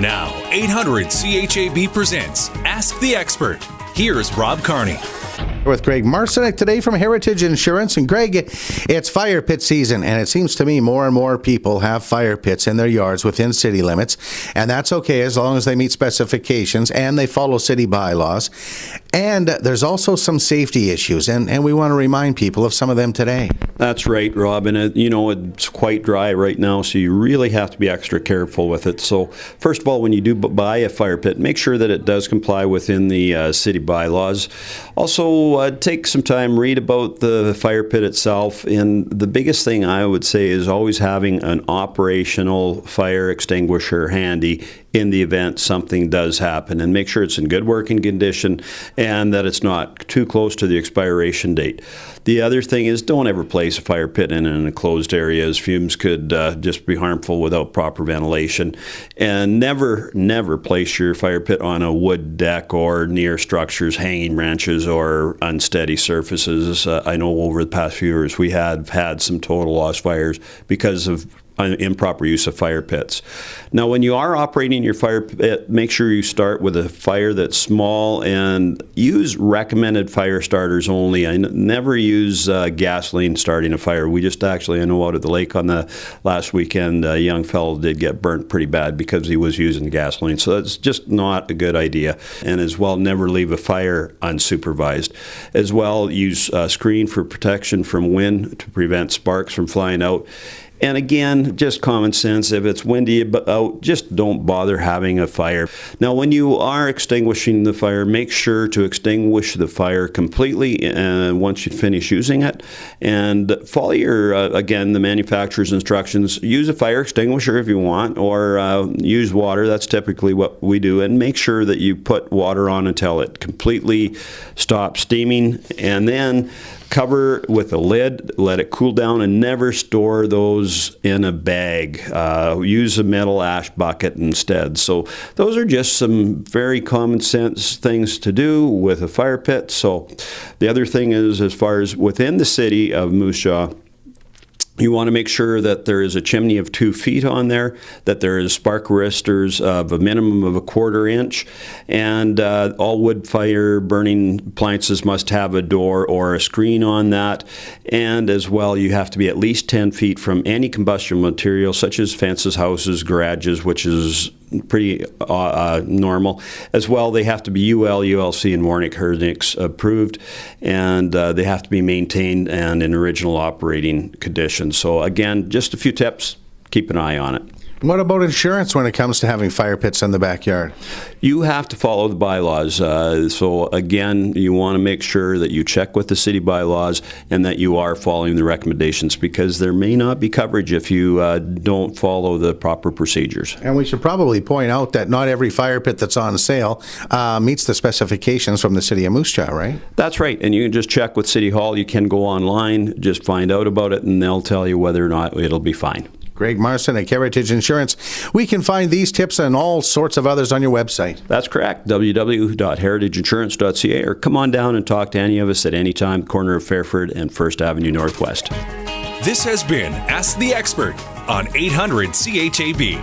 Now, 800 CHAB presents Ask the Expert. Here's Rob Carnie. With Greg Marcyniuk today from Heritage Insurance. And Greg, it's fire pit season, and it seems to me more and more people have fire pits in their yards within city limits, and that's okay as long as they meet specifications and they follow city bylaws. And there's also some safety issues, and we want to remind people of some of them today. That's right, Rob, and it's quite dry right now, so you really have to be extra careful with it. So first of all, when you do buy a fire pit, make sure that it does comply within the city bylaws. Also, take some time, read about the fire pit itself, and the biggest thing I would say is always having an operational fire extinguisher handy in the event something does happen, and make sure it's in good working condition and that it's not too close to the expiration date. The other thing is, don't ever place a fire pit in an enclosed area, as fumes could just be harmful without proper ventilation. And never place your fire pit on a wood deck or near structures, hanging branches, or unsteady surfaces. I know over the past few years we have had some total loss fires because of improper use of fire pits. Now, when you are operating your fire pit, make sure you start with a fire that's small and use recommended fire starters only. I never use gasoline starting a fire. We just actually, I know out at the lake on the last weekend, a young fellow did get burnt pretty bad because he was using gasoline. So that's just not a good idea. And as well, never leave a fire unsupervised. As well, use screen for protection from wind to prevent sparks from flying out. And again, just common sense, if it's windy out, just don't bother having a fire. Now, when you are extinguishing the fire, make sure to extinguish the fire completely once you finish using it. And follow your, again, the manufacturer's instructions. Use a fire extinguisher if you want, or use water. That's typically what we do. And make sure that you put water on until it completely stops steaming. And then cover with a lid, let it cool down, and never store those in a bag. Use a metal ash bucket instead. So those are just some very common sense things to do with a fire pit. So the other thing is, as far as within the city of Moose Jaw, you want to make sure that there is a chimney of 2 feet on there, that there is spark arresters of a minimum of 1/4 inch, and all wood fire burning appliances must have a door or a screen on that. And as well, you have to be at least 10 feet from any combustible material, such as fences, houses, garages, which is pretty normal. As well, they have to be UL, ULC, and Warnick approved, and they have to be maintained and in original operating condition. So again, just a few tips. Keep an eye on it. What about insurance when it comes to having fire pits in the backyard? You have to follow the bylaws. So again, you want to make sure that you check with the city bylaws and that you are following the recommendations, because there may not be coverage if you don't follow the proper procedures. And we should probably point out that not every fire pit that's on sale meets the specifications from the city of Moose Jaw, right? That's right. And you can just check with City Hall. You can go online, just find out about it, and they'll tell you whether or not it'll be fine. Greg Marcyniuk, Heritage Insurance. We can find these tips and all sorts of others on your website. That's correct, www.heritageinsurance.ca, or come on down and talk to any of us at any time, corner of Fairford and 1st Avenue Northwest. This has been Ask the Expert on 800 CHAB.